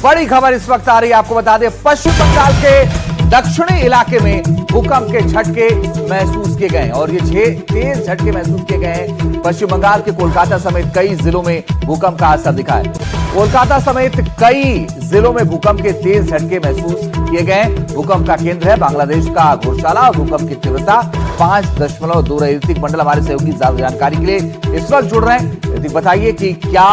बड़ी खबर इस वक्त आ रही है, आपको बता दें पश्चिम बंगाल के दक्षिणी इलाके में भूकंप के झटके महसूस किए गए हैं और ये 6 तेज झटके महसूस किए गए हैं। पश्चिम बंगाल के कोलकाता समेत कई जिलों में भूकंप का असर दिखा है। कोलकाता समेत कई जिलों में भूकंप के तेज झटके महसूस किए गए। भूकंप का केंद्र है बांग्लादेश का घोरशाला और भूकंप की तीव्रता 5.2 रही। ऋतिक मंडल हमारे सहयोगी ज्यादा जानकारी के लिए इस वक्त जुड़ रहे हैं। ऋतिक बताइए कि क्या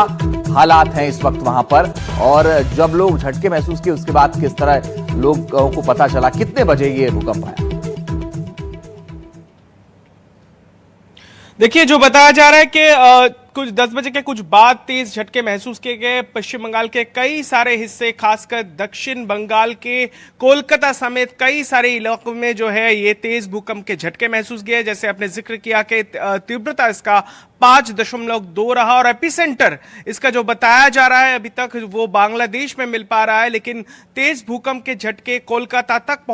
हालात हैं इस वक्त वहां पर, और जब लोग झटके महसूस किए उसके बाद किस तरह लोगों को पता चला, कितने बजे ये भूकंप आया? देखिए, जो बताया जा रहा है कि कुछ 10 बजे के कुछ बाद तेज झटके महसूस किए गए। पश्चिम बंगाल के कई सारे हिस्से, खासकर दक्षिण बंगाल के कोलकाता समेत कई सारे इलाकों में जो है ये तेज भूकंप के झटके महसूस किए। जैसे आपने जिक्र किया कि तीव्रता इसका 5.2 रहा और एपिसेंटर इसका जो बताया जा रहा है अभी तक वो बांग्लादेश में मिल पा रहा है, लेकिन तेज भूकंप के झटके कोलकाता तक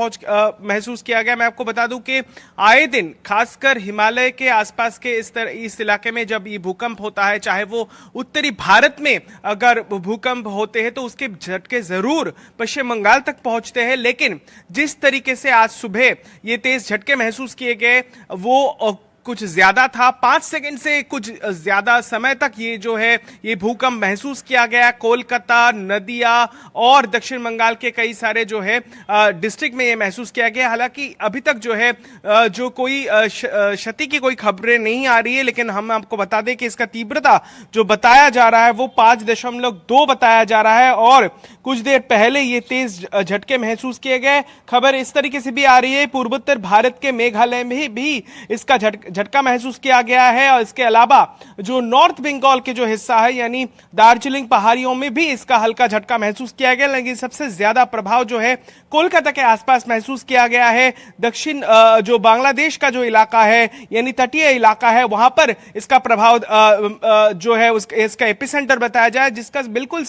महसूस किया गया। मैं आपको बता दूं कि आए दिन खासकर हिमालय के आसपास के इस इलाके में जब ये भूकंप होता है, चाहे वो उत्तरी भारत में अगर भूकंप होते हैं तो उसके झटके जरूर पश्चिम बंगाल तक पहुंचते हैं, लेकिन जिस तरीके से आज सुबह ये तेज झटके महसूस किए गए वो कुछ ज्यादा था। 5 सेकंड से कुछ ज्यादा समय तक ये जो है ये भूकंप महसूस किया गया। कोलकाता, नदिया और दक्षिण बंगाल के कई सारे जो है डिस्ट्रिक्ट में ये महसूस किया गया। हालांकि अभी तक जो है जो कोई क्षति की कोई खबरें नहीं आ रही है, लेकिन हम आपको बता दें कि इसका तीव्रता जो बताया जा रहा है वो 5.2 बताया जा रहा है और कुछ देर पहले ये तेज झटके महसूस किए गए। खबर इस तरीके से भी आ रही है पूर्वोत्तर भारत के मेघालय में भी इसका झटका महसूस किया गया है और इसके अलावा जो नॉर्थ बंगाल के जो हिस्सा है यानी दार्जिलिंग पहाड़ियों में भी इसका हल्का झटका महसूस किया गया। लेकिन सबसे ज्यादा प्रभाव जो है कोलकाता के आसपास महसूस किया गया है। दक्षिण जो बांग्लादेश का जो इलाका है यानी तटीय इलाका है वहां पर इसका प्रभाव जो है इसका एपिसेंटर बताया जाए, जिसका बिल्कुल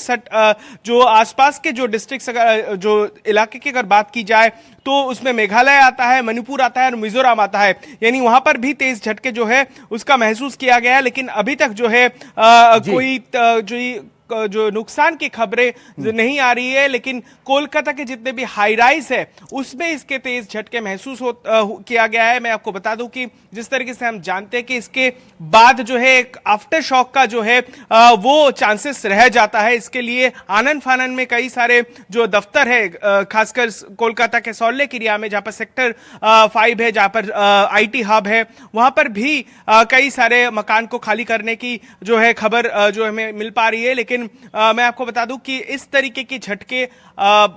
जो आसपास के जो डिस्ट्रिक्ट जो इलाके की अगर बात की जाए तो उसमें मेघालय आता है, मणिपुर आता है और मिजोरम आता है, यानी वहां पर भी तेज झटके जो है उसका महसूस किया गया है। लेकिन अभी तक जो है कोई जो नुकसान की खबरें नहीं आ रही है, लेकिन कोलकाता के जितने भी हाई राइज है उसमें इसके तेज झटके महसूस किया गया है। मैं आपको बता दूं कि जिस तरीके से हम जानते हैं कि इसके बाद जो है एक आफ्टर शॉक का जो है वो चांसेस रह जाता है। इसके लिए आनन फानन में कई सारे जो दफ्तर है, खासकर कोलकाता के सॉल्लेक एरिया में जहां पर सेक्टर 5 है, जहां पर IT हब है, वहां पर भी कई सारे मकान को खाली करने की जो है खबर जो हमें मिल पा रही है। लेकिन मैं आपको बता दूं कि इस तरीके के झटके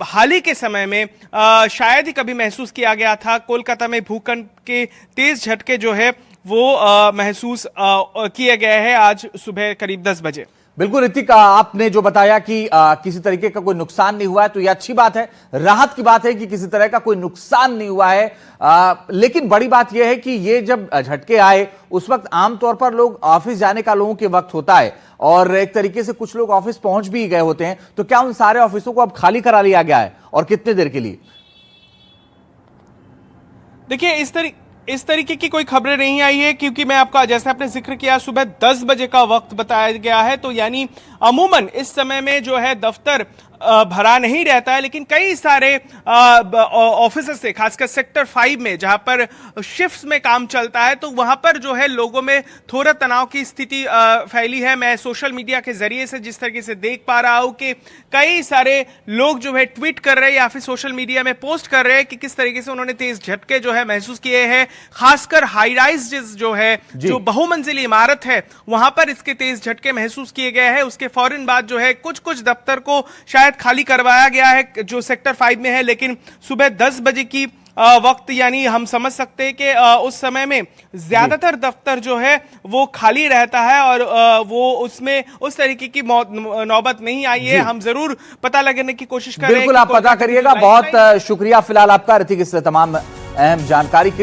हाल ही के समय में शायद ही कभी महसूस किया गया था। कोलकाता में भूकंप के तेज झटके जो है वो महसूस किए गए हैं आज सुबह करीब 10 बजे। बिल्कुल ऋतिक, आपने जो बताया कि किसी तरीके का कोई नुकसान नहीं हुआ है तो यह अच्छी बात है, राहत की बात है कि किसी तरह का कोई नुकसान नहीं हुआ है। लेकिन बड़ी बात यह है कि ये जब झटके आए उस वक्त आमतौर पर लोग ऑफिस जाने का लोगों के वक्त होता है और एक तरीके से कुछ लोग ऑफिस पहुंच भी गए होते हैं, तो क्या उन सारे ऑफिसों को अब खाली करा लिया गया है और कितने देर के लिए? देखिए, इस तरीके की कोई खबरें नहीं आई है, क्योंकि मैं आपका जैसे आपने जिक्र किया सुबह 10 बजे का वक्त बताया गया है, तो यानी अमूमन इस समय में जो है दफ्तर भरा नहीं रहता है। लेकिन कई सारे ऑफिस से, खासकर सेक्टर 5 में जहां पर शिफ्ट्स में काम चलता है, तो वहां पर जो है लोगों में थोड़ा तनाव की स्थिति फैली है। मैं सोशल मीडिया के जरिए से जिस तरीके से देख पा रहा हूं कि कई सारे लोग जो है ट्वीट कर रहे हैं या फिर सोशल मीडिया में पोस्ट कर रहे हैं कि किस तरीके से उन्होंने तेज झटके जो है महसूस किए हैं। खासकर हाई राइज जो है, जो बहुमंजिली इमारत है, वहां पर इसके तेज झटके महसूस किए गए हैं। उसके फौरन बाद जो है कुछ दफ्तर को शायद खाली करवाया गया है जो सेक्टर 5 में है। लेकिन सुबह 10 बजे की वक्त यानी हम समझ सकते हैं कि उस समय में ज्यादातर दफ्तर जो है वो खाली रहता है और वो उसमें उस तरीके की नौबत नहीं आई है। हम जरूर पता लगाने की कोशिश कर रहे हैं। बिल्कुल, आप पता करिएगा। बहुत शुक्रिया फिलहाल आपका ऋतिक इस तमाम अहम जानकारी के लिए।